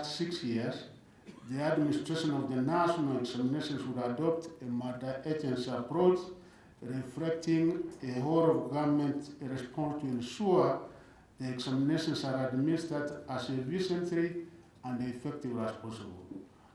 last 6 years, the administration of the national examinations would adopt a multi-agency approach reflecting a whole of government response to ensure the examinations are administered as efficiently and effectively as possible.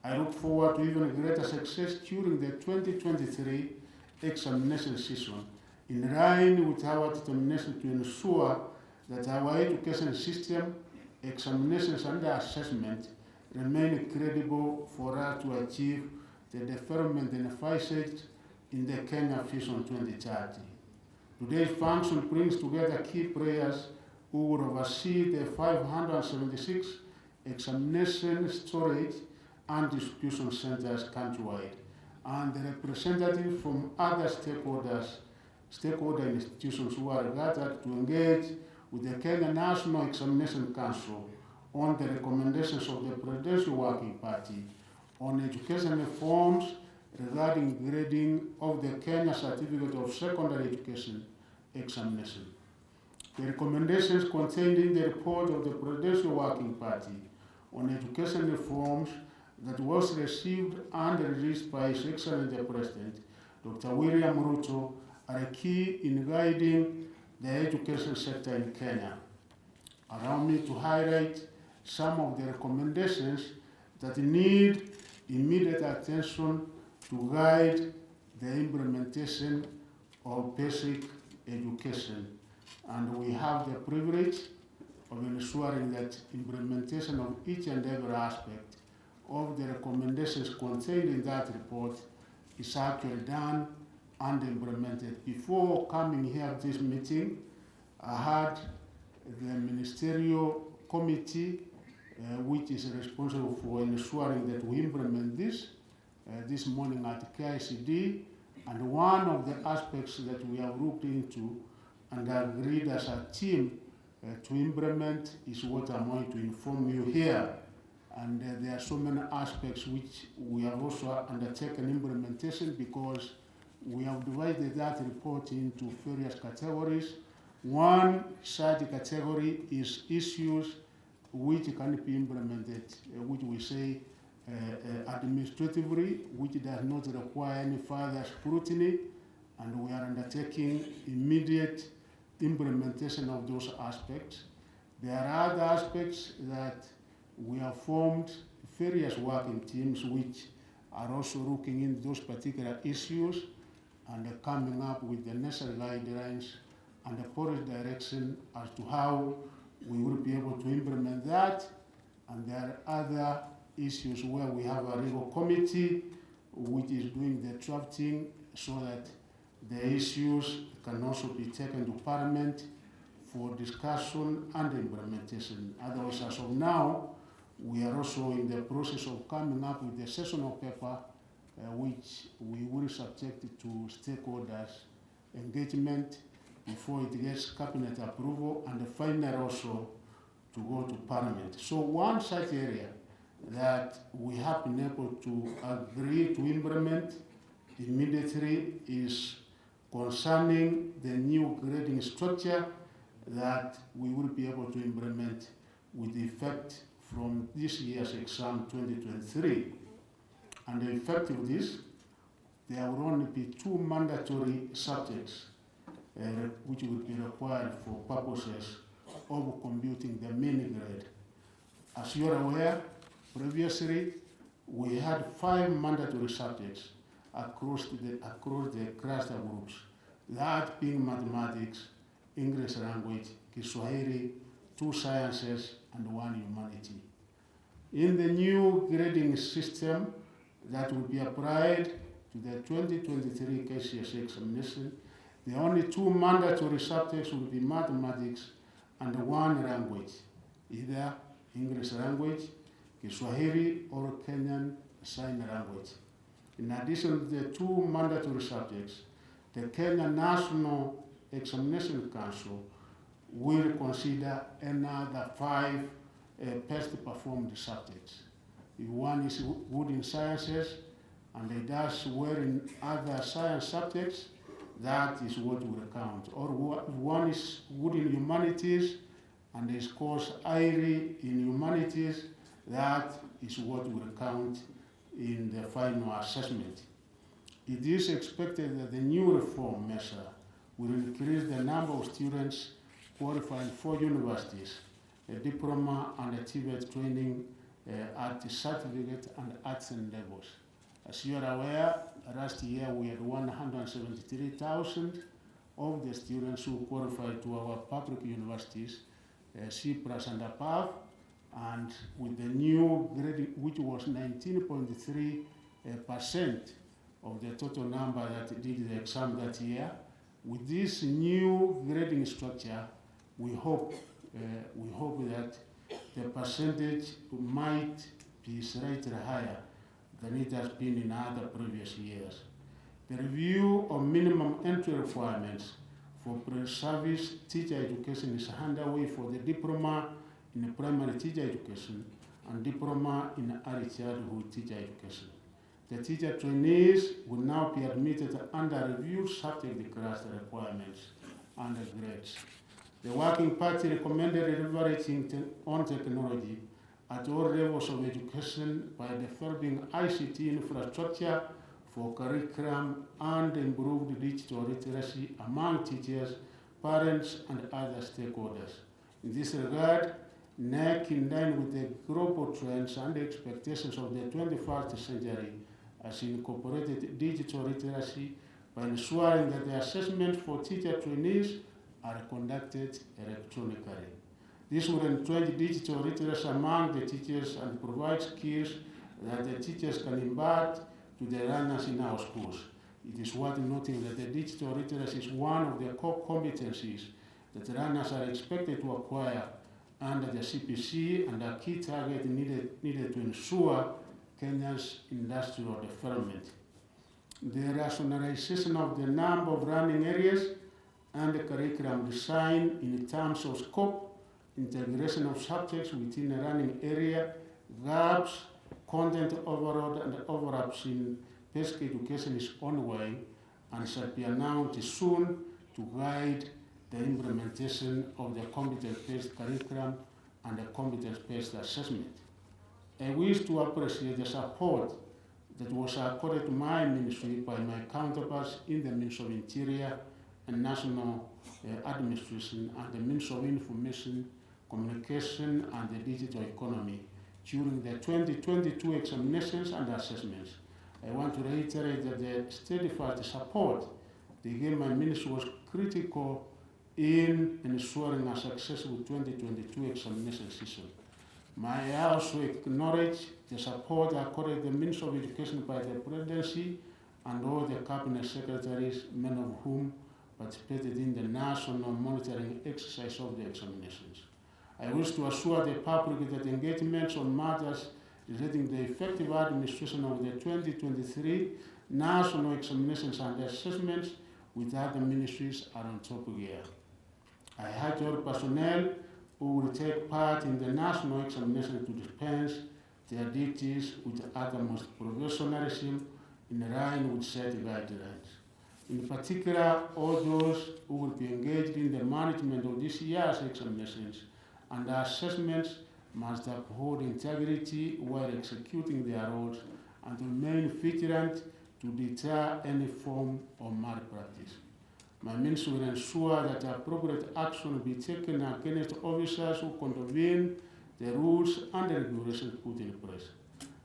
I look forward to even greater success during the 2023 examination season, in line with our determination to ensure that our education system, examinations and assessment remain credible for us to achieve the development envisaged in the Kenya Vision 2030. Today's function brings together key players who will oversee the 576 examination storage and distribution centers countrywide, and the representatives from other stakeholder institutions who are gathered to engage with the Kenya National Examination Council on the recommendations of the Presidential Working Party on education reforms regarding grading of the Kenya Certificate of Secondary Education examination. The recommendations contained in the report of the Presidential Working Party on education reforms that was received and released by His Excellency the President, Dr. William Ruto, are key in guiding the education sector in Kenya. Allow me to highlight some of the recommendations that need immediate attention to guide the implementation of basic education. And we have the privilege of ensuring that implementation of each and every aspect of the recommendations contained in that report is actually done and implemented. Before coming here at this meeting, I had the ministerial committee which is responsible for ensuring that we implement this morning at KICD, and one of the aspects that we have looked into and agreed as a team to implement is what I'm going to inform you here. And there are so many aspects which we have also undertaken implementation, because we have divided that report into various categories. One such category is issues which can be implemented, which we say administratively, which does not require any further scrutiny, and we are undertaking immediate implementation of those aspects. There are other aspects that we have formed various working teams which are also looking into those particular issues and coming up with the necessary guidelines and the policy direction as to how we will be able to implement that. And there are other issues where we have a legal committee which is doing the drafting so that the issues can also be taken to Parliament for discussion and implementation. Otherwise, as of now, we are also in the process of coming up with a sessional paper which we will subject to stakeholders' engagement before it gets cabinet approval, and finally also to go to Parliament. So one such area that we have been able to agree to implement immediately is concerning the new grading structure that we will be able to implement with effect from this year's exam 2023. And the effect of this, there will only be 2 mandatory subjects which will be required for purposes of computing the mini grade. As you are aware, previously we had 5 mandatory subjects across the cluster groups, that being mathematics, English language, Kiswahili, 2 sciences, and 1 humanity. In the new grading system that will be applied to the 2023 KCSE examination, the only 2 mandatory subjects will be mathematics and 1 language, either English language, Kiswahili, or Kenyan Sign Language. In addition to the 2 mandatory subjects, the Kenya National Examination Council will consider another 5 best performed subjects. If one is good in sciences and he does well in other science subjects, that is what will count. Or if one is good in humanities and he scores highly in humanities, That is what will count in the final assessment. It is expected that the new reform measure will increase the number of students qualifying for universities, a diploma and a TVET training at the certificate and artisan levels. As you are aware, last year we had 173,000 of the students who qualified to our public universities, C+ and above, and with the new grading, which was 19.3% of the total number that did the exam that year. With this new grading structure, we hope that the percentage might be slightly higher than it has been in other previous years. The review of minimum entry requirements for pre-service teacher education is underway for the diploma in primary teacher education and diploma in early childhood teacher education. The teacher trainees will now be admitted under reviewed subject class requirements and grades. The Working Party recommended leveraging on technology at all levels of education by developing ICT infrastructure for curriculum and improved digital literacy among teachers, parents, and other stakeholders. In this regard, NEC, in line with the global trends and expectations of the 21st century, has incorporated digital literacy by ensuring that the assessment for teacher trainees are conducted electronically. This will entrench digital literacy among the teachers and provide skills that the teachers can impart to the learners in our schools. It is worth noting that the digital literacy is one of the core competencies that learners are expected to acquire under the CPC and a key target needed to ensure Kenya's industrial development. The rationalization of the number of learning areas and the curriculum design in terms of scope, integration of subjects within a learning area, gaps, content overload, and overlaps in basic education is ongoing and shall be announced soon to guide the implementation of the competence-based curriculum and the competence-based assessment. I wish to appreciate the support that was accorded to my ministry by my counterparts in the Ministry of Interior and National Administration and the Ministry of Information, Communication and the Digital Economy during the 2022 examinations and assessments. I want to reiterate that the steadfast support they gave my ministry was critical in ensuring a successful 2022 examination season. I also acknowledge the support accorded the Ministry of Education by the Presidency and all the Cabinet Secretaries, many of whom participated in the national monitoring exercise of the examinations. I wish to assure the public that engagements on matters relating to the effective administration of the 2023 national examinations and assessments with other ministries are on top gear. I urge all personnel who will take part in the national examination to dispense their duties with utmost professionalism in line with set guidelines. In particular, all those who will be engaged in the management of this year's examinations and assessments must uphold integrity while executing their roles and remain vigilant to deter any form of malpractice. My ministry will ensure that appropriate action will be taken against officers who contravene the rules and the regulations put in place.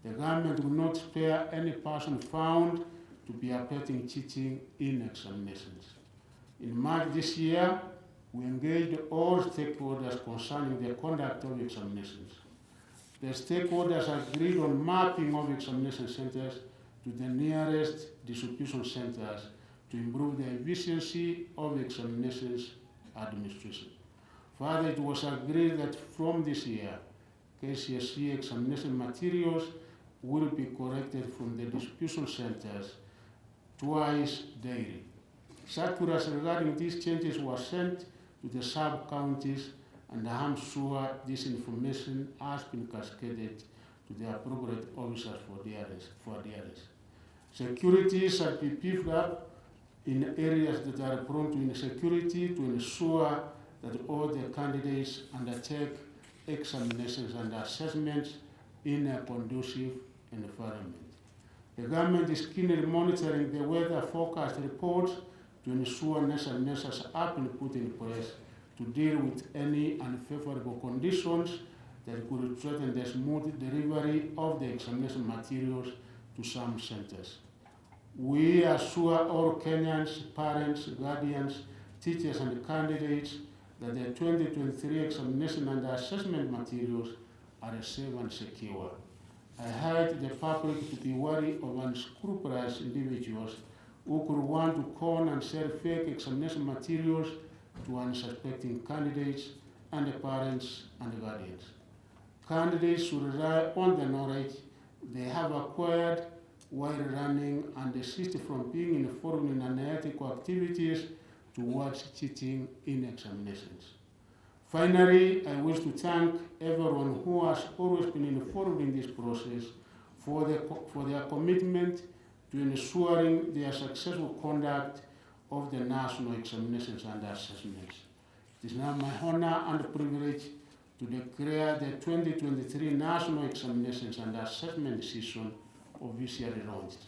The government will not spare any person found to be abetting cheating in examinations. In March this year, we engaged all stakeholders concerning the conduct of examinations. The stakeholders agreed on mapping of examination centers to the nearest distribution centers to improve the efficiency of examinations administration. Further, it was agreed that from this year, KCSE examination materials will be collected from the distribution centers twice daily. Circulars regarding these changes were sent to the sub-counties, and I am sure this information has been cascaded to the appropriate officers for adherence. Security shall be beefed up in areas that are prone to insecurity to ensure that all the candidates undertake examinations and assessments in a conducive environment. The government is keenly monitoring the weather forecast reports to ensure necessary measures have been put in place to deal with any unfavorable conditions that could threaten the smooth delivery of the examination materials to some centers. We assure all Kenyans, parents, guardians, teachers, and candidates that the 2023 examination and assessment materials are safe and secure. I urge the public to be wary of unscrupulous individuals who could want to con and sell fake examination materials to unsuspecting candidates and the parents and guardians. Candidates should rely on the knowledge they have acquired while running and desist from being involved in unethical activities towards cheating in examinations. Finally, I wish to thank everyone who has always been involved in this process for their commitment to ensuring the successful conduct of the national examinations and assessments. It is now my honor and privilege to declare the 2023 National Examinations and Assessment Season officially launched.